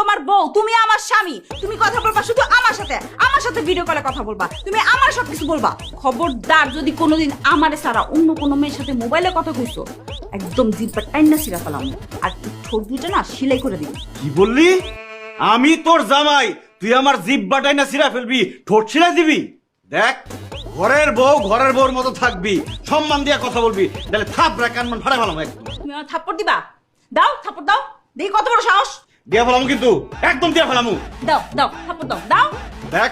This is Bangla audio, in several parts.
তোমার বউ, তুমি আমার স্বামী, তুমি কথা বলবা শুধু আমার সাথে ভিডিও কলে কথা বলবা, তুমি আমার সবকিছু বলবা। খবরদার যদি কোনোদিন আমারে ছাড়া অন্য কোনো মেয়ের সাথে মোবাইলে কথা কইছো, একদম জিব্বা টাইনা ছিঁড়া ফেলাম, আর ঠোঁট দুইটা না সেলাই করে দিবি। কি বললি? আমি তোর জামাই, তুই আমার জিব্বাটাই না ছিঁড়া ফেলবি, ঠোঁট ছিঁড়া দিবি? দেখ, ঘরের বউর মতো থাকবি, সম্মান দিয়ে কথা বলবি, তাহলে থাপড়া কানমান ফাড়া ফেলাম একদম। তুমি আমার থাপ্পড় দিবা? দাও থাপ্পড় দাও, দেখি কত বড় সাহস। দিয়া ফেলামু, কিন্তু একদম দিয়া ফেলামু। দাও দাও থাপ্পড় দাও, দাও। দেখ,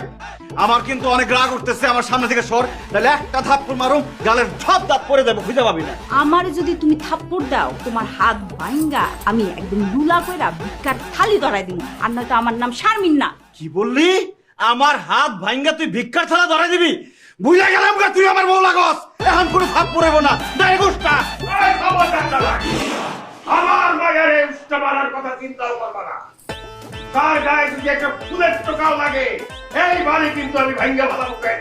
আমার কিন্তু অনেক রাগ উঠতেছে, আমার সামনে থেকে সর, তাহলে একটা থাপ্পড় মারুম, গালের সব দাঁত পড়ে যাবো, খুঁজে পাবি না। আমারে যদি তুমি থাপ্পড় দাও, তোমার হাত ভাঙ্গা আমি একদম লুলা কইরা ভিক্ষার থালি ধরাই দিই, আর নয়তো আমার নাম শারমিন না। কি বললি? আমার হাত ভাঙ্গা তুই ভিক্ষার থালা ধরাই দিবি? বুঝা গেলাম গা, তুই আমার বউ লাগস, এখন কোনো ফাপ পড়বো না। দেখ গোষ্ঠা, আমার মায়ের উষ্টা মারার কথা চিন্তাও করবা না। তার গায়ে যদি একটা ফুলের টোকাও লাগে, এই বাড়ি কিন্তু আমি ভাঙ্গা ভালা মুখে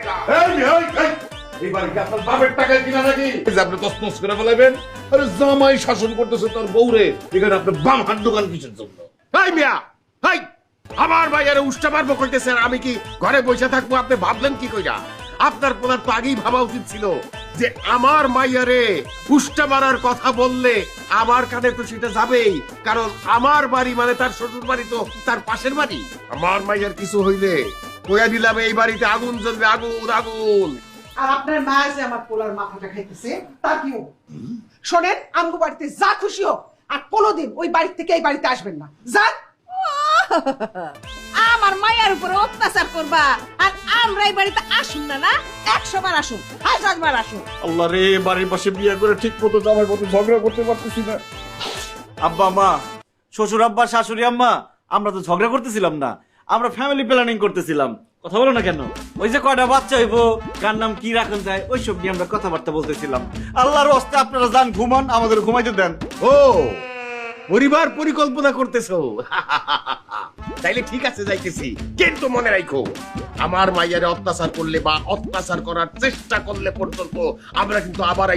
এই বাড়ি কি আপনার বাপের টাকায় কিনা নাকি যে আপনি তসমস করে ফেলাবেন? আরে জামাই শাসন করতেছে তার বউরে, এখানে আপনার বাম হাত দোকান কিসের জন্য? এই মিয়া, এই আমার ভাইয়ারে উষ্টা মারবো কইতেছেন, আমি কি ঘরে বসে থাকবো? আপনি ভাবলেন কি কইরা? আপনার পোলার তো আগেই ভাবা উচিত ছিল যে আমার মাইয়ারে উষ্টা মারার কথা বললে আমার কানে তো সেটা যাবেই, কারণ আমার বাড়ি মানে তার শ্বশুর বাড়ি তো তার পাশের বাড়ি। আমার মাইয়ার কিছু হইলে কইয়া দিলাম এই বাড়িতে আগুন জ্বলবে, আগুন আগুন। আর আপনার মা যে আমার পোলার মাথাটা খাইতেছে তা কিও? শোনেন, আমগো বাড়িতে যা খুশি হোক, আর কোনোদিন ওই বাড়ি থেকে এই বাড়িতে আসবেন না, যান। আমার মায়ের উপরে অত্যাচার করবা, আর আমরা এই বাড়িতে আসুন না, না 100 বার আসুন, 1000 বার আসুন। আল্লাহ রে, বাড়ির পাশে বিয়ে করে ঠিক মতো জামাই মতো ঝগড়া করতে পারতেছি না। আব্বা মা, শ্বশুর আব্বা, শাশুড়ি আম্মা, আমরা তো ঝগড়া করতেছিলাম না, আমরা ফ্যামিলি প্ল্যানিং করতেছিলাম। কথা বলো না কেন? ওই যে কয়টা বাচ্চা হইব, কার নাম কি রাখা যায়, ওইসব নিয়ে আমরা কথাবার্তা বলতেছিলাম। আল্লাহর রাস্তে আপনারা যান, ঘুমান, আমাদের ঘুমাইতে দেন। ও, পরিবার পরিকল্পনা করতেছো? তাইলে ঠিক আছে, যাইতেছি, কিন্তু মনে রাখো, আমার মাইয়ারে অত্যাচার করলে বা অত্যাচার করার চেষ্টা করলে পর্যন্ত আমরা কিন্তু আবার